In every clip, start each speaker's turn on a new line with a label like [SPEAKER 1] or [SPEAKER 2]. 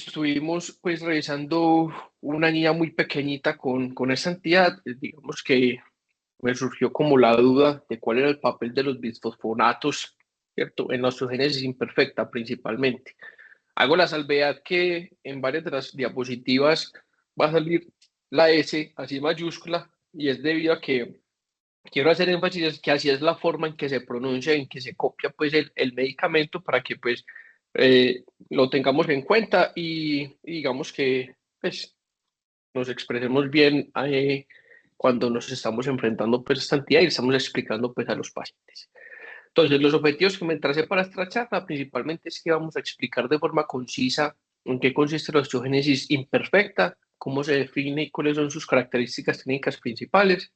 [SPEAKER 1] Estuvimos pues revisando una niña muy pequeñita con esa entidad. Digamos que me surgió como la duda de cuál era el papel de los bisfosfonatos, ¿cierto? En la osteogénesis imperfecta principalmente. Hago la salvedad que en varias de las diapositivas va a salir la S así mayúscula, y es debido a que quiero hacer énfasis en que así es la forma en que se pronuncia, en que se copia pues el medicamento, para que pues lo tengamos en cuenta y digamos que pues nos expresemos bien cuando nos estamos enfrentando pues a esta entidad y estamos explicando pues a los pacientes. Entonces, los objetivos que me tracé para esta charla principalmente es que vamos a explicar de forma concisa en qué consiste la osteogénesis imperfecta, cómo se define y cuáles son sus características clínicas principales.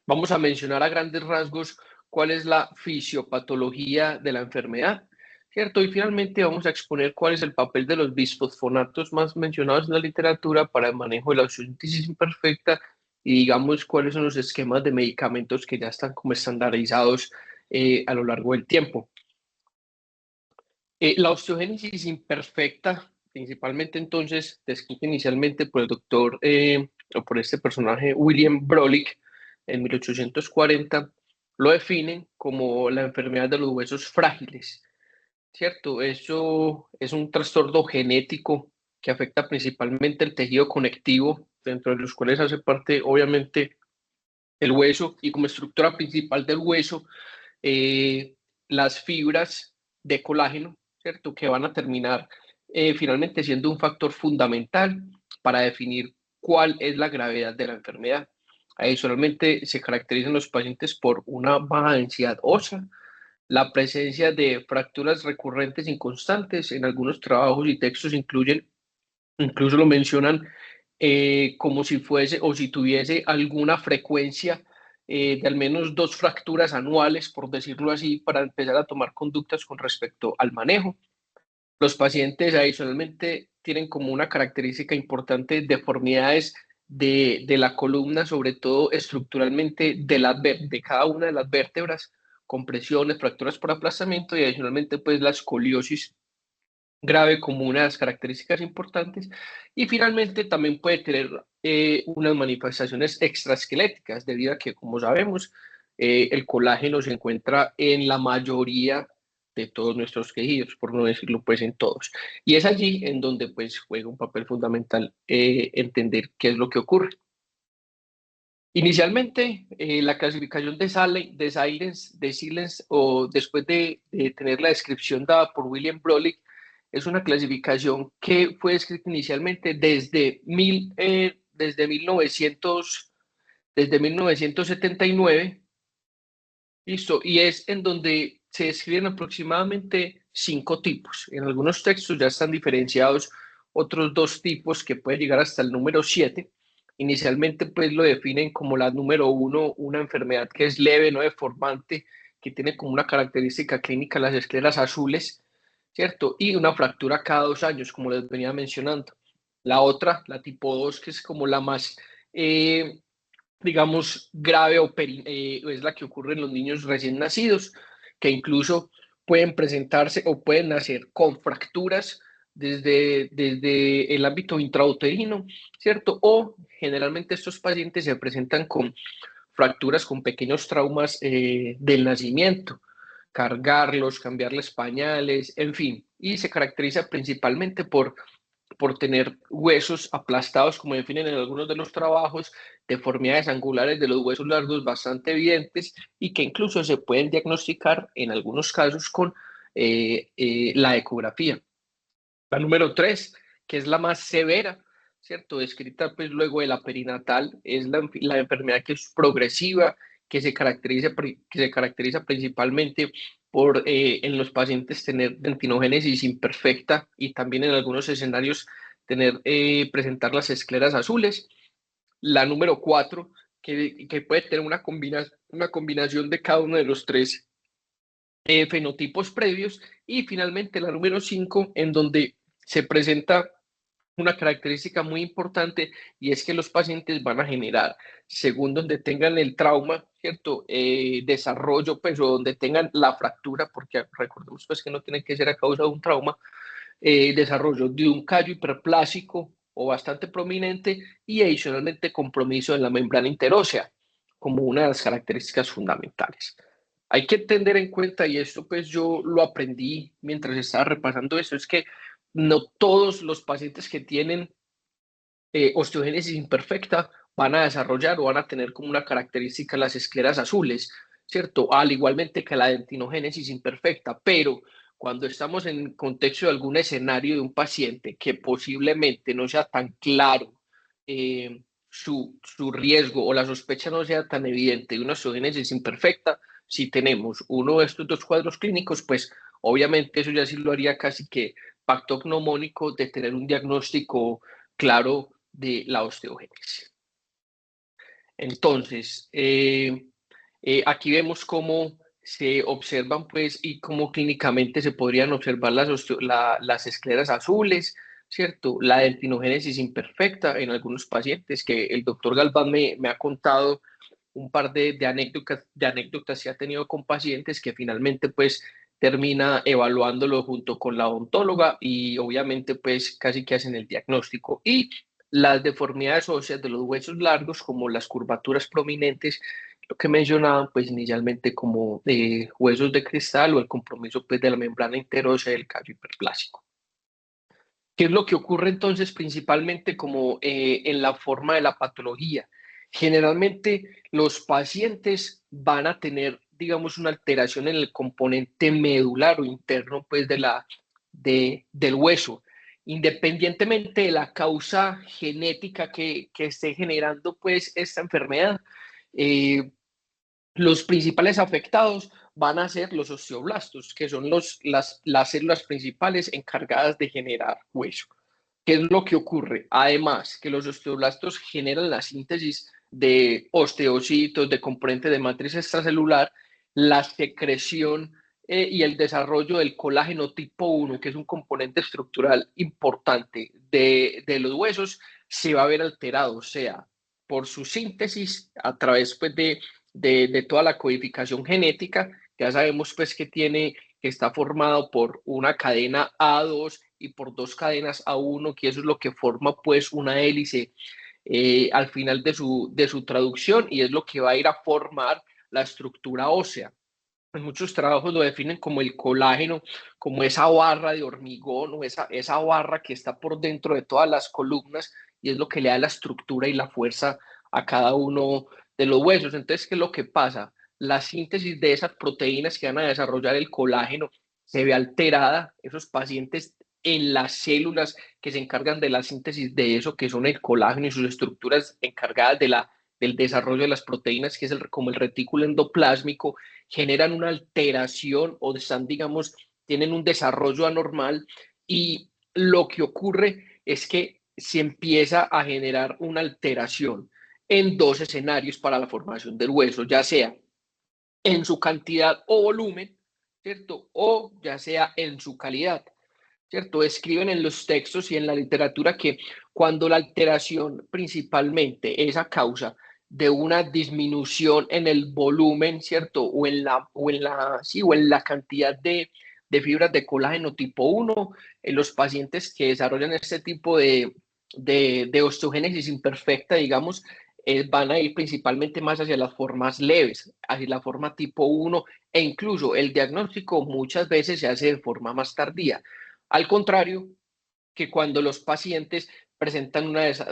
[SPEAKER 1] Vamos a mencionar a grandes rasgos cuál es la fisiopatología de la enfermedad, ¿cierto? Y finalmente vamos a exponer cuál es el papel de los bisfosfonatos más mencionados en la literatura para el manejo de la osteosíntesis imperfecta, y digamos cuáles son los esquemas de medicamentos que ya están como estandarizados a lo largo del tiempo. La osteogénesis imperfecta, principalmente entonces, descrita inicialmente por el doctor o por este personaje William Brolik en 1840, lo definen como la enfermedad de los huesos frágiles, ¿cierto? Eso es un trastorno genético que afecta principalmente el tejido conectivo, dentro de los cuales hace parte, obviamente, el hueso, y como estructura principal del hueso, eh, las fibras de colágeno, ¿cierto? Que van a terminar finalmente siendo un factor fundamental para definir cuál es la gravedad de la enfermedad. Adicionalmente, se caracterizan los pacientes por una baja densidad ósea, la presencia de fracturas recurrentes inconstantes. En algunos trabajos y textos incluso lo mencionan como si fuese o si tuviese alguna frecuencia de al menos 2 fracturas anuales, por decirlo así, para empezar a tomar conductas con respecto al manejo. Los pacientes adicionalmente tienen como una característica importante deformidades de la columna, sobre todo estructuralmente de cada una de las vértebras, compresiones, fracturas por aplastamiento, y adicionalmente pues la escoliosis grave como una de las características importantes. Y finalmente también puede tener unas manifestaciones extraesqueléticas, debido a que, como sabemos, el colágeno se encuentra en la mayoría de todos nuestros tejidos, por no decirlo pues en todos. Y es allí en donde pues juega un papel fundamental entender qué es lo que ocurre. Inicialmente, la clasificación de Silence, o después de tener la descripción dada por William Brolik, es una clasificación que fue escrita inicialmente desde 1979, listo, y es en donde se describen aproximadamente 5 tipos. En algunos textos ya están diferenciados otros 2 tipos que puede llegar hasta el número 7. Inicialmente pues lo definen como la número 1, una enfermedad que es leve, no deformante, que tiene como una característica clínica las escleras azules, ¿cierto? Y una fractura cada 2 años, como les venía mencionando. La otra, la tipo 2, que es como la más digamos, grave, es la que ocurre en los niños recién nacidos, que incluso pueden presentarse o pueden nacer con fracturas desde el ámbito intrauterino, ¿cierto? O generalmente estos pacientes se presentan con fracturas, con pequeños traumas del nacimiento, cargarlos, cambiarles pañales, en fin, y se caracteriza principalmente por tener huesos aplastados, como definen en algunos de los trabajos, deformidades angulares de los huesos largos bastante evidentes, y que incluso se pueden diagnosticar en algunos casos con la ecografía. La número 3, que es la más severa, ¿cierto? Descrita pues luego de la perinatal, es la enfermedad que es progresiva, que se caracteriza principalmente por en los pacientes tener dentinogénesis imperfecta, y también en algunos escenarios presentar las escleras azules. La número 4, que puede tener una combinación de cada uno de los 3 fenotipos previos. Y finalmente la número 5, en donde se presenta una característica muy importante, y es que los pacientes van a generar, según donde tengan el trauma, ¿cierto? Desarrollo, pues, o donde tengan la fractura, porque recordemos pues que no tiene que ser a causa de un trauma, desarrollo de un callo hiperplásico o bastante prominente y adicionalmente compromiso en la membrana interósea como una de las características fundamentales. Hay que tener en cuenta, y esto pues yo lo aprendí mientras estaba repasando esto, es que no todos los pacientes que tienen osteogénesis imperfecta van a desarrollar o van a tener como una característica las escleras azules, ¿cierto? Al igualmente que la dentinogénesis imperfecta, pero cuando estamos en contexto de algún escenario de un paciente que posiblemente no sea tan claro su riesgo o la sospecha no sea tan evidente de una osteogénesis imperfecta, si tenemos uno de estos dos cuadros clínicos, pues obviamente eso ya sí lo haría casi que pacto gnomónico de tener un diagnóstico claro de la osteogénesis. Entonces, aquí vemos cómo se observan, pues, y cómo clínicamente se podrían observar las escleras azules, ¿cierto? La dentinogénesis imperfecta en algunos pacientes, que el doctor Galván me ha contado un par de anécdotas que ha tenido con pacientes que finalmente, pues, termina evaluándolo junto con la odontóloga y obviamente, pues, casi que hacen el diagnóstico. Y las deformidades óseas de los huesos largos, como las curvaturas prominentes, lo que mencionaban pues inicialmente como huesos de cristal o el compromiso pues de la membrana interósea del callo hiperplásico. ¿Qué es lo que ocurre entonces principalmente como en la forma de la patología? Generalmente los pacientes van a tener, digamos, una alteración en el componente medular o interno pues del hueso, independientemente de la causa genética que esté generando pues esta enfermedad. Eh, los principales afectados van a ser los osteoblastos, que son las células principales encargadas de generar hueso. ¿Qué es lo que ocurre? Además, que los osteoblastos generan la síntesis de osteocitos, de componentes de matriz extracelular, la secreción y el desarrollo del colágeno tipo 1, que es un componente estructural importante de los huesos, se va a ver alterado, o sea, por su síntesis a través pues, de toda la codificación genética. Ya sabemos pues que está formado por una cadena A2 y por dos cadenas A1, que eso es lo que forma pues una hélice al final de su traducción y es lo que va a ir a formar la estructura ósea. En muchos trabajos lo definen como el colágeno, como esa barra de hormigón o esa barra que está por dentro de todas las columnas y es lo que le da la estructura y la fuerza a cada uno de los huesos. Entonces, ¿qué es lo que pasa? La síntesis de esas proteínas que van a desarrollar el colágeno se ve alterada. Esos pacientes en las células que se encargan de la síntesis de eso, que son el colágeno y sus estructuras encargadas del desarrollo de las proteínas, que es como el retículo endoplásmico, generan una alteración o están, digamos, tienen un desarrollo anormal y lo que ocurre es que se empieza a generar una alteración en dos escenarios para la formación del hueso, ya sea en su cantidad o volumen, ¿cierto? O ya sea en su calidad, ¿cierto? Escriben en los textos y en la literatura que cuando la alteración principalmente es a causa de una disminución en el volumen, ¿cierto? O en la cantidad de fibras de colágeno tipo 1, en los pacientes que desarrollan este tipo de osteogénesis imperfecta, digamos, van a ir principalmente más hacia las formas leves, hacia la forma tipo 1, e incluso el diagnóstico muchas veces se hace de forma más tardía. Al contrario, que cuando los pacientes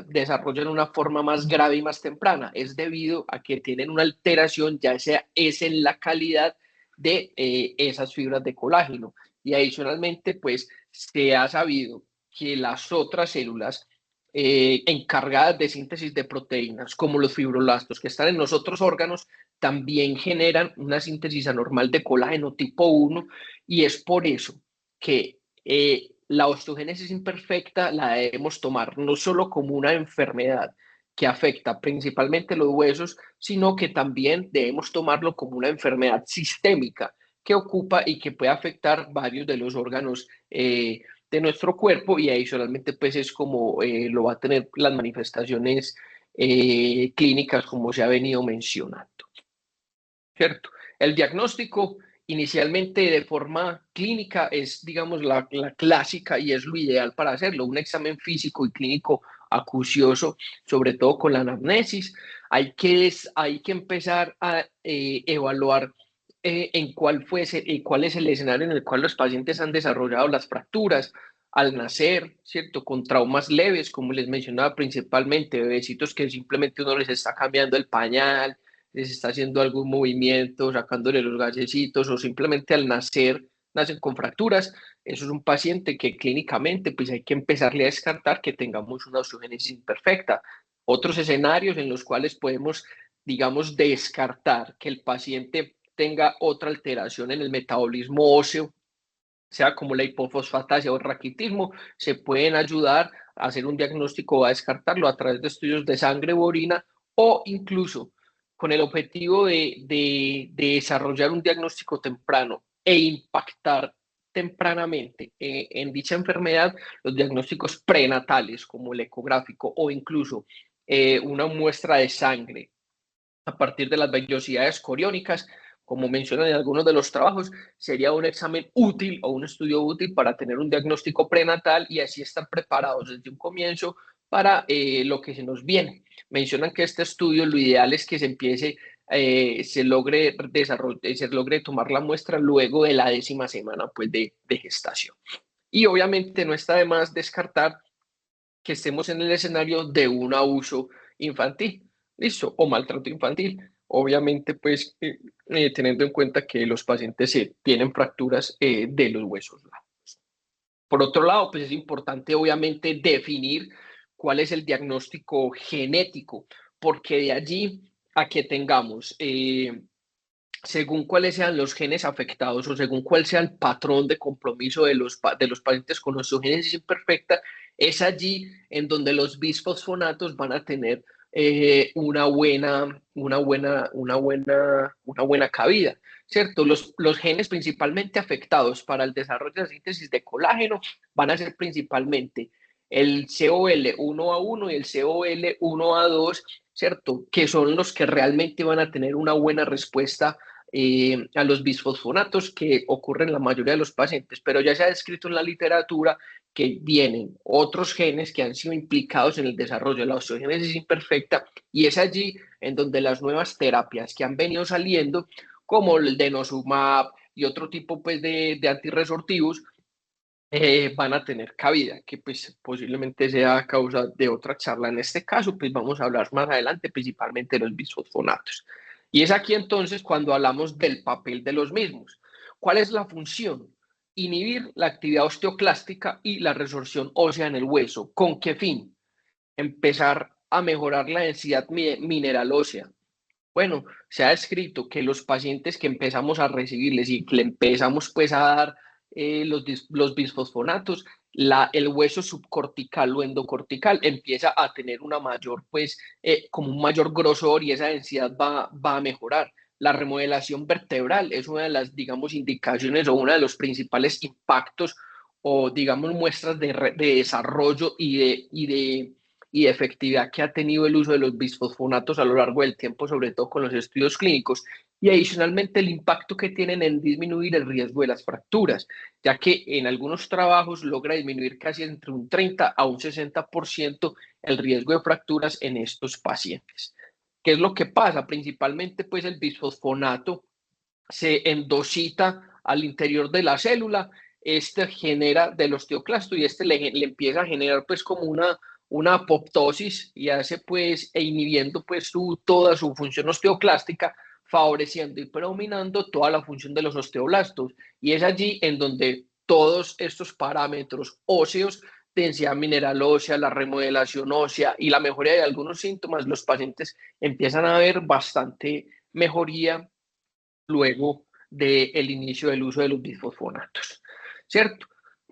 [SPEAKER 1] desarrollan una forma más grave y más temprana, es debido a que tienen una alteración, ya sea es en la calidad de esas fibras de colágeno. Y adicionalmente, pues se ha sabido que las otras células encargadas de síntesis de proteínas, como los fibroblastos que están en los otros órganos, también generan una síntesis anormal de colágeno tipo 1 y es por eso que la osteogénesis imperfecta la debemos tomar no solo como una enfermedad que afecta principalmente los huesos, sino que también debemos tomarlo como una enfermedad sistémica que ocupa y que puede afectar varios de los órganos de nuestro cuerpo y adicionalmente pues es como lo va a tener las manifestaciones clínicas como se ha venido mencionando, ¿cierto? El diagnóstico Inicialmente, de forma clínica, es, digamos, la clásica y es lo ideal para hacerlo, un examen físico y clínico acucioso, sobre todo con la anamnesis. Hay que empezar a evaluar cuál es el escenario en el cual los pacientes han desarrollado las fracturas al nacer, ¿cierto? Con traumas leves, como les mencionaba, principalmente bebecitos que simplemente uno les está cambiando el pañal, les está haciendo algún movimiento, sacándole los gasecitos o simplemente al nacer nacen con fracturas. Eso es un paciente que clínicamente pues hay que empezarle a descartar que tengamos una osteogénesis imperfecta. Otros escenarios en los cuales podemos, digamos, descartar que el paciente tenga otra alteración en el metabolismo óseo, sea como la hipofosfatasia o el raquitismo, se pueden ayudar a hacer un diagnóstico o a descartarlo a través de estudios de sangre u orina o incluso con el objetivo de desarrollar un diagnóstico temprano e impactar tempranamente en dicha enfermedad los diagnósticos prenatales como el ecográfico o incluso una muestra de sangre a partir de las vellosidades coriónicas, como mencionan en algunos de los trabajos, sería un examen útil o un estudio útil para tener un diagnóstico prenatal y así estar preparados desde un comienzo para lo que se nos viene. Mencionan que este estudio lo ideal es que se logre tomar la muestra luego de la 10ª semana pues, de gestación. Y obviamente no está de más descartar que estemos en el escenario de un abuso infantil, ¿listo? O maltrato infantil. Obviamente, pues, teniendo en cuenta que los pacientes tienen fracturas de los huesos largos. Por otro lado, pues es importante, obviamente, definir cuál es el diagnóstico genético, porque de allí a que tengamos según cuáles sean los genes afectados o según cuál sea el patrón de compromiso de los pacientes con osteogénesis imperfecta, es allí en donde los bisfosfonatos van a tener una buena cabida, ¿cierto? Los genes principalmente afectados para el desarrollo de la síntesis de colágeno van a ser principalmente el COL1A1 y el COL1A2, ¿cierto? Que son los que realmente van a tener una buena respuesta a los bisfosfonatos que ocurren en la mayoría de los pacientes, pero ya se ha descrito en la literatura que vienen otros genes que han sido implicados en el desarrollo de la osteogénesis imperfecta y es allí en donde las nuevas terapias que han venido saliendo, como el denosumab y otro tipo pues, de antirresortivos, van a tener cabida, que pues posiblemente sea a causa de otra charla. En este caso, pues vamos a hablar más adelante principalmente de los bisfosfonatos. Y es aquí entonces cuando hablamos del papel de los mismos. ¿Cuál es la función? Inhibir la actividad osteoclástica y la resorción ósea en el hueso. ¿Con qué fin? Empezar a mejorar la densidad mineral ósea. Bueno, se ha descrito que los pacientes que empezamos a recibirles y que le empezamos pues a dar los bisfosfonatos, el hueso subcortical o endocortical empieza a tener una mayor, pues, como un mayor grosor y esa densidad va a mejorar. La remodelación vertebral es una de las, digamos, indicaciones o uno de los principales impactos o, digamos, muestras de desarrollo y de efectividad que ha tenido el uso de los bisfosfonatos a lo largo del tiempo, sobre todo con los estudios clínicos, y adicionalmente el impacto que tienen en disminuir el riesgo de las fracturas, ya que en algunos trabajos logra disminuir casi entre un 30 a un 60% el riesgo de fracturas en estos pacientes. ¿Qué es lo que pasa? Principalmente, pues el bisfosfonato se endosita al interior de la célula, este genera del osteoclasto y este le empieza a generar pues como una apoptosis y hace pues e inhibiendo pues toda su función osteoclástica, favoreciendo y predominando toda la función de los osteoblastos. Y es allí en donde todos estos parámetros óseos, densidad mineral ósea, la remodelación ósea y la mejoría de algunos síntomas, los pacientes empiezan a ver bastante mejoría luego del inicio del uso de los bisfosfonatos, ¿cierto?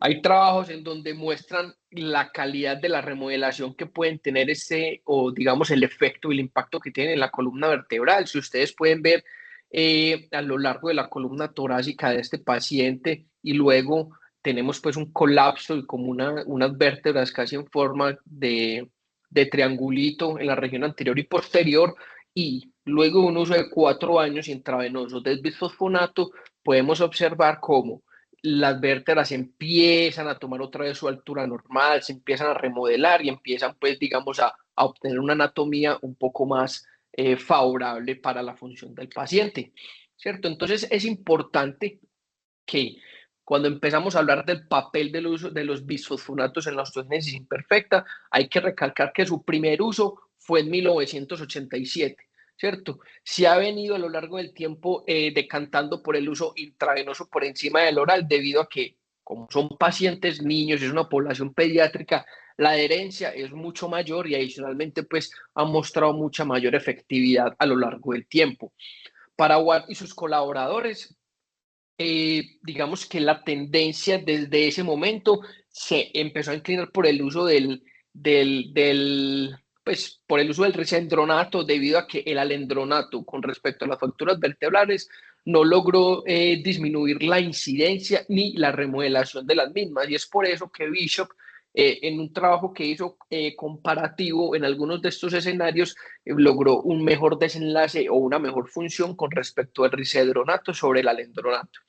[SPEAKER 1] Hay trabajos en donde muestran la calidad de la remodelación que pueden tener o digamos el efecto y el impacto que tienen en la columna vertebral. Si ustedes pueden ver a lo largo de la columna torácica de este paciente y luego tenemos pues un colapso y como unas vértebras casi en forma de triangulito en la región anterior y posterior y luego de un uso de 4 años intravenoso del bisfosfonato, podemos observar cómo las vértebras empiezan a tomar otra vez su altura normal, se empiezan a remodelar y empiezan, pues, digamos, a obtener una anatomía un poco más favorable para la función del paciente, ¿cierto? Entonces es importante que cuando empezamos a hablar del papel del uso de los bisfosfonatos en la osteogénesis imperfecta, hay que recalcar que su primer uso fue en 1987, ¿cierto? Se ha venido a lo largo del tiempo decantando por el uso intravenoso por encima del oral debido a que, como son pacientes niños, es una población pediátrica, la adherencia es mucho mayor y adicionalmente pues ha mostrado mucha mayor efectividad a lo largo del tiempo. Para Watt y sus colaboradores, digamos que la tendencia desde ese momento se empezó a inclinar por el uso pues, por el uso del risendronato, debido a que el alendronato con respecto a las fracturas vertebrales no logró disminuir la incidencia ni la remodelación de las mismas. Y es por eso que Bishop, en un trabajo que hizo comparativo en algunos de estos escenarios, logró un mejor desenlace o una mejor función con respecto al risendronato sobre el alendronato.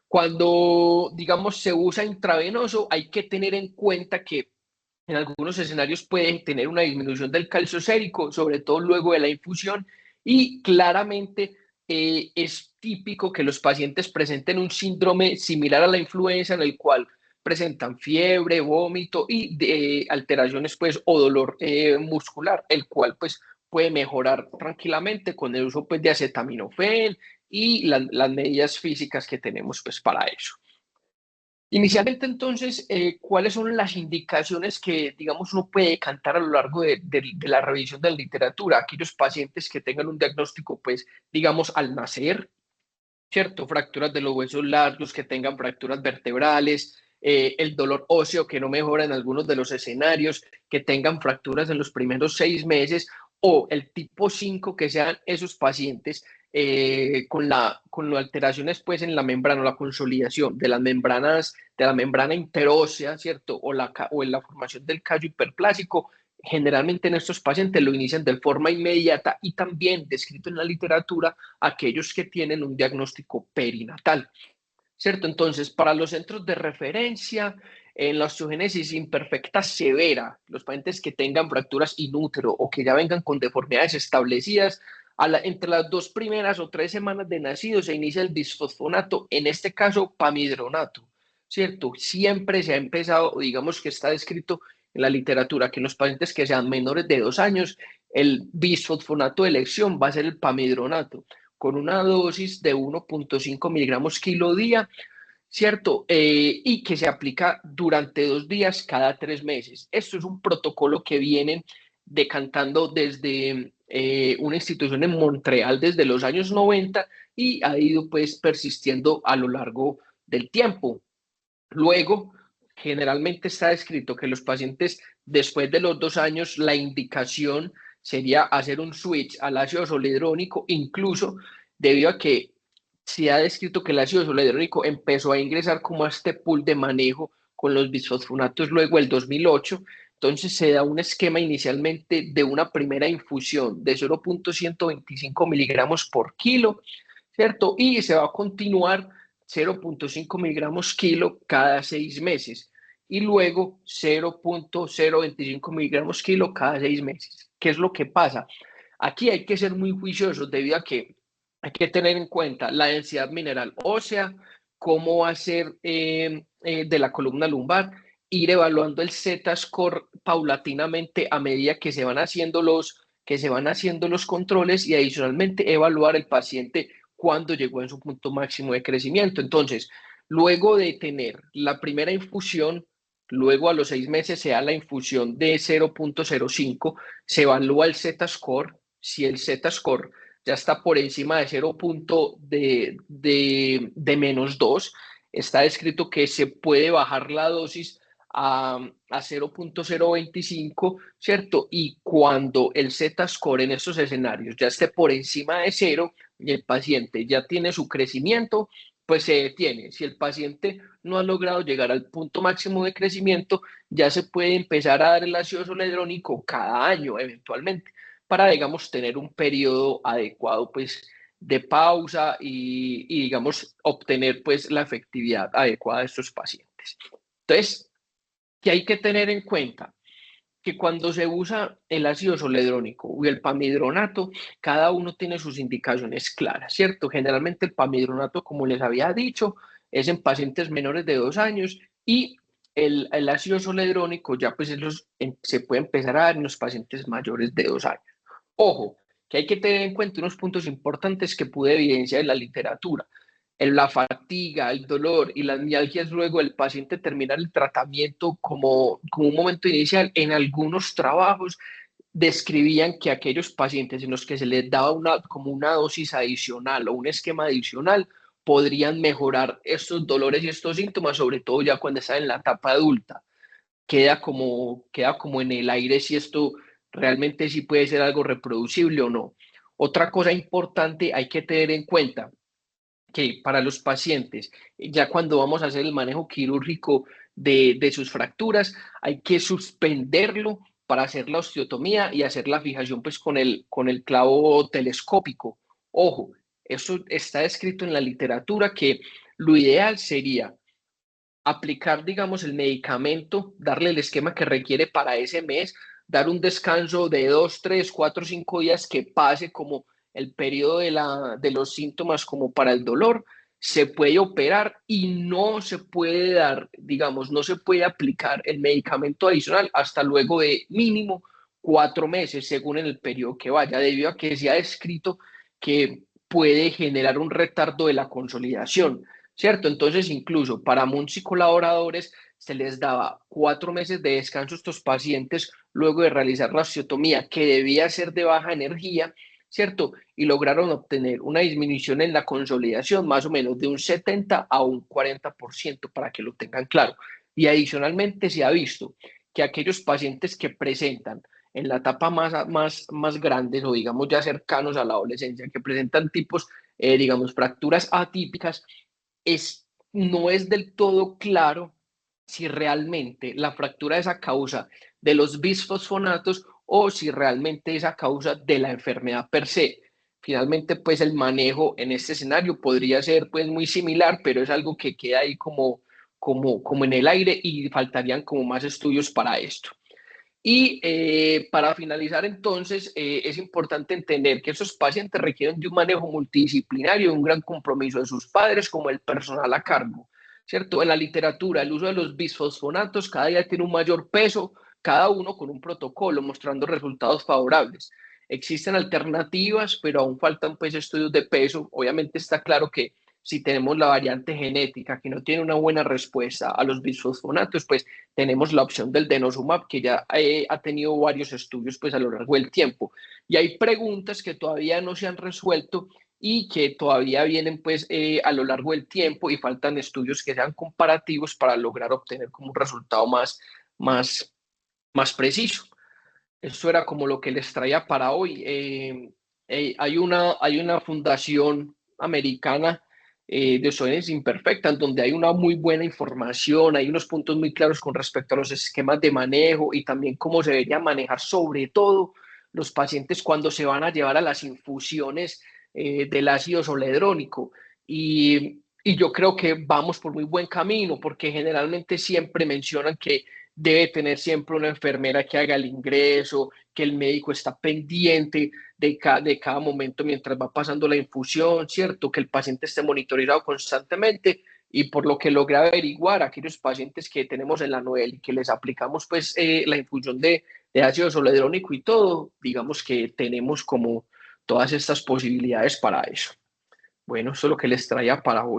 [SPEAKER 1] Cuando, digamos, se usa intravenoso, hay que tener en cuenta que en algunos escenarios pueden tener una disminución del calcio sérico, sobre todo luego de la infusión, y claramente es típico que los pacientes presenten un síndrome similar a la influenza, en el cual presentan fiebre, vómito y alteraciones pues o dolor muscular, el cual pues puede mejorar tranquilamente con el uso pues de acetaminofén y las medidas físicas que tenemos pues para eso. Inicialmente, entonces, ¿cuáles son las indicaciones que, digamos, uno puede cantar a lo largo de la revisión de la literatura? Aquellos pacientes que tengan un diagnóstico, pues, digamos, al nacer, ¿cierto? Fracturas de los huesos largos, que tengan fracturas vertebrales, el dolor óseo que no mejora en algunos de los escenarios, que tengan fracturas en los primeros 6 meses, o el tipo 5 que sean esos pacientes con las alteraciones pues en la membrana, la consolidación de las membranas, de la membrana interósea, ¿cierto? O en la formación del callo hiperplásico. Generalmente en estos pacientes lo inician de forma inmediata y también descrito en la literatura aquellos que tienen un diagnóstico perinatal, ¿cierto? Entonces, para los centros de referencia, en la osteogénesis imperfecta severa, los pacientes que tengan fracturas in útero o que ya vengan con deformidades establecidas, entre las 2 primeras o 3 semanas de nacido se inicia el bisfosfonato, en este caso pamidronato, ¿cierto? Siempre se ha empezado, digamos que está descrito en la literatura, que en los pacientes que sean menores de 2 años, el bisfosfonato de elección va a ser el pamidronato, con una dosis de 1.5 miligramos kilo día, ¿cierto? Y que se aplica durante 2 días cada 3 meses. Esto es un protocolo que vienen decantando desde una institución en Montreal desde los años 90 y ha ido pues persistiendo a lo largo del tiempo. Luego, generalmente está escrito que los pacientes después de los 2 años, la indicación sería hacer un switch al ácido soledrónico, incluso debido a que se ha descrito que el ácido soledrónico empezó a ingresar como a este pool de manejo con los bisfosfonatos luego del 2008. Entonces se da un esquema inicialmente de una primera infusión de 0.125 miligramos por kilo, ¿cierto? Y se va a continuar 0.5 miligramos kilo cada 6 meses y luego 0.025 miligramos kilo cada 6 meses. ¿Qué es lo que pasa? Aquí hay que ser muy juiciosos debido a que hay que tener en cuenta la densidad mineral ósea, cómo va a ser de la columna lumbar, ir evaluando el Z-score paulatinamente a medida que se van haciendo los controles y adicionalmente evaluar el paciente cuando llegó en su punto máximo de crecimiento. Entonces, luego de tener la primera infusión, luego a los 6 meses se da la infusión de 0.05, se evalúa el Z-score. Si el Z-score ya está por encima de 0. De -2, está escrito que se puede bajar la dosis a 0.025, ¿cierto? Y cuando el Z-score en estos escenarios ya esté por encima de 0 y el paciente ya tiene su crecimiento, pues se detiene. Si el paciente no ha logrado llegar al punto máximo de crecimiento, ya se puede empezar a dar el ácido soledrónico cada año eventualmente, para, digamos, tener un periodo adecuado, pues, de pausa digamos, obtener, pues, la efectividad adecuada de estos pacientes. Entonces, ¿qué hay que tener en cuenta? Que cuando se usa el ácido zoledrónico y el pamidronato, cada uno tiene sus indicaciones claras, ¿cierto? Generalmente el pamidronato, como les había dicho, es en pacientes menores de 2 años y el ácido zoledrónico ya pues se puede empezar a dar en los pacientes mayores de 2 años. Ojo, que hay que tener en cuenta unos puntos importantes que pude evidenciar en la literatura. La fatiga, el dolor y las mialgias luego del paciente terminar el tratamiento como un momento inicial. En algunos trabajos describían que aquellos pacientes en los que se les daba como una dosis adicional o un esquema adicional podrían mejorar estos dolores y estos síntomas, sobre todo ya cuando están en la etapa adulta. Queda como en el aire si esto realmente sí puede ser algo reproducible o no. Otra cosa importante hay que tener en cuenta que para los pacientes, ya cuando vamos a hacer el manejo quirúrgico de sus fracturas, hay que suspenderlo para hacer la osteotomía y hacer la fijación pues con el clavo telescópico. Ojo, eso está escrito en la literatura que lo ideal sería aplicar, digamos, el medicamento, darle el esquema que requiere para ese mes, dar un descanso de 2, 3, 4, 5 días que pase como el periodo de los síntomas como para el dolor, se puede operar y no se puede dar, digamos, no se puede aplicar el medicamento adicional hasta luego de mínimo 4 meses, según en el periodo que vaya, debido a que se ha descrito que puede generar un retardo de la consolidación. ¿Cierto? Entonces, incluso para muchos colaboradores se les daba 4 meses de descanso a estos pacientes luego de realizar la osteotomía, que debía ser de baja energía, ¿cierto? Y lograron obtener una disminución en la consolidación más o menos de un 70 a un 40%, para que lo tengan claro. Y adicionalmente se ha visto que aquellos pacientes que presentan en la etapa más grandes o digamos ya cercanos a la adolescencia, que presentan tipos, digamos, fracturas atípicas, no es del todo claro si realmente la fractura es a causa de los bisfosfonatos o si realmente es a causa de la enfermedad per se. Finalmente, pues el manejo en este escenario podría ser pues muy similar, pero es algo que queda ahí como en el aire y faltarían como más estudios para esto. Y para finalizar, entonces, es importante entender que esos pacientes requieren de un manejo multidisciplinario y un gran compromiso de sus padres como el personal a cargo, ¿cierto? En la literatura, el uso de los bisfosfonatos cada día tiene un mayor peso, cada uno con un protocolo mostrando resultados favorables. Existen alternativas, pero aún faltan pues estudios de peso. Obviamente está claro que si tenemos la variante genética que no tiene una buena respuesta a los bisfosfonatos, pues tenemos la opción del denosumab, que ya ha tenido varios estudios pues a lo largo del tiempo. Y hay preguntas que todavía no se han resuelto y que todavía vienen pues a lo largo del tiempo y faltan estudios que sean comparativos para lograr obtener como un resultado más, más preciso. Eso era como lo que les traía para hoy. Hay una fundación americana de osteogenesis imperfecta, en donde hay una muy buena información, hay unos puntos muy claros con respecto a los esquemas de manejo y también cómo se debería manejar, sobre todo los pacientes cuando se van a llevar a las infusiones del ácido zoledrónico. Y yo creo que vamos por muy buen camino, porque generalmente siempre mencionan que debe tener siempre una enfermera que haga el ingreso, que el médico está pendiente de cada momento mientras va pasando la infusión, ¿cierto? Que el paciente esté monitoreado constantemente y por lo que logré averiguar, aquellos pacientes que tenemos en la Noel y que les aplicamos pues la infusión de ácido zoledrónico y todo, digamos que tenemos como todas estas posibilidades para eso. Bueno, eso es lo que les traía para hoy.